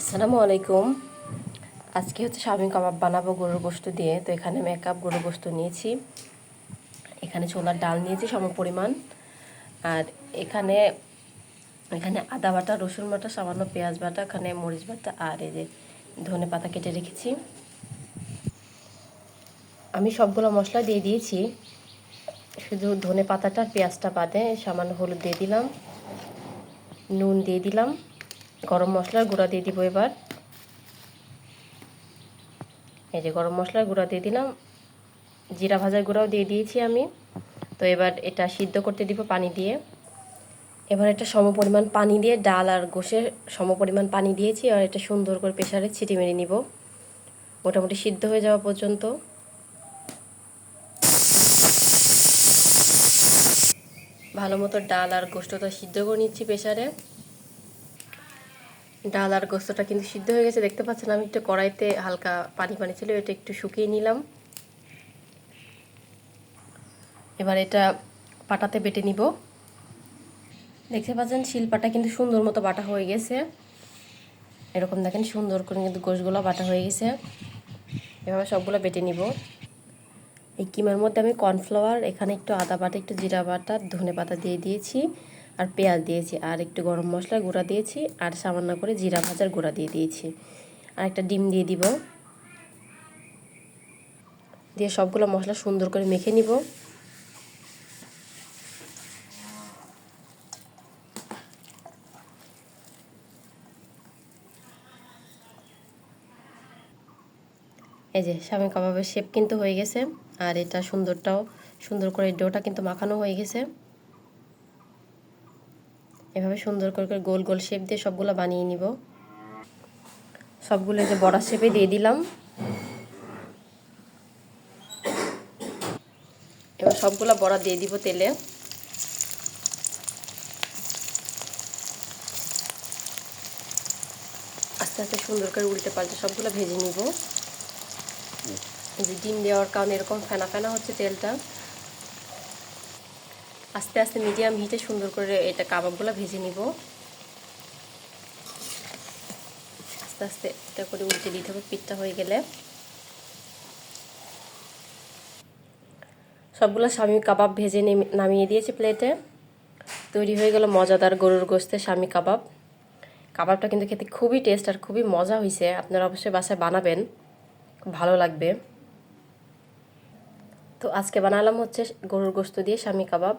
আসসালামু আলাইকুম। আজকে হচ্ছে শামি কাবাব বানাবো গরুর গোশত দিয়ে। তো এখানে আমি 1 কাপ গরুর গোশত নিয়েছি, এখানে ছোলার ডাল নিয়েছি সমপরিমাণ, আর এখানে এখানে আদা বাটা, রসুন বাটা, সামান্য পেঁয়াজ বাটা, এখানে মরিচ বাটা, আর এই যে ধনে পাতা কেটে রেখেছি। আমি সবগুলো মশলা দিয়ে দিয়েছি, শুধু ধনে পাতাটা পেঁয়াজটা বাদে। সামান্য হলুদ দিয়ে দিলাম, নুন দিয়ে দিলাম, গরম মশলার গুঁড়া দিয়ে দিব। এবার এই যে গরম মশলার গুঁড়া দিয়ে দিলাম, জিরা ভাজার গুঁড়াও দিয়ে দিয়েছি আমি। তো এবার এটা সিদ্ধ করতে দিব পানি দিয়ে। এবার এটা সমপরিমাণ পানি দিয়ে, ডাল আর গোশের সমপরিমাণ পানি দিয়েছি, আর এটা সুন্দর করে প্রেসারে ছিটি মেরে নিব মোটামুটি সিদ্ধ হয়ে যাওয়া পর্যন্ত। ভালো মতো ডাল আর গোশতটা সিদ্ধ করে নিচ্ছি প্রেসারে। ডাল আর গোশতটা কিন্তু সিদ্ধ হয়ে গেছে, দেখতে পাচ্ছেন। আমি একটু কড়াইতে হালকা পানি পানি ছিল, এটা একটু শুকিয়ে নিলাম। এবার এটা পাটাতে বেটে নিব। দেখতে পাচ্ছেন শিলপাটা কিন্তু সুন্দর মতো বাটা হয়ে গেছে। এরকম দেখেন সুন্দর করে কিন্তু গোশগুলো বাটা হয়ে গেছে। এভাবে সবগুলো বেটে নিব। এই কিমার মধ্যে আমি কর্নফ্লাওয়ার, এখানে একটু আদা বাটা, একটু জিরা বাটা, ধনে পাতা দিয়ে দিয়েছি, আর পেঁয়াজ দিয়েছি, আর একটু গরম মশলার গুঁড়া দিয়েছি, আর সামান্য করে জিরা ভাজার গুঁড়া দিয়ে দিয়েছি, আর একটা ডিম দিয়ে দিব। দিয়ে সবগুলো মশলা সুন্দর করে মেখে নিব। এই যে শামি কাবাবের শেপ কিন্তু হয়ে গেছে, আর এটা সুন্দর করে ডোটা কিন্তু মাখানো হয়ে গেছে। এভাবে সুন্দর করে গোল গোল শেপ দিয়ে সবগুলো বানিয়ে নিব। সবগুলো যে বড়া শেপে দিয়ে দিলাম। এবার সবগুলো বড়া দিয়ে দিব তেলে। আস্তে আস্তে সুন্দর করে উল্টে পাল্টে সবগুলো ভেজে নিব। এই যে ডিম দেওয়ার কারণে এরকম ফেনা ফেনা হচ্ছে তেলটা। আস্তে আস্তে মিডিয়াম হিটে সুন্দর করে এটা কাবাবগুলো ভেজে নিব। আস্তে আস্তে এটা করে উল্টে দিতে হবে পিঠটা হয়ে গেলে। সবগুলো শামি কাবাব ভেজে নামিয়ে দিয়েছি প্লেটে। তৈরি হয়ে গেল মজাদার গরুর গোশতের শামি কাবাব। কাবাবটা কিন্তু খেতে খুবই টেস্ট আর খুবই মজা হয়েছে। আপনারা অবশ্যই বাসায় বানাবেন, খুব ভালো লাগবে। তো আজকে বানালাম হচ্ছে গরুর গোশত দিয়ে শামি কাবাব।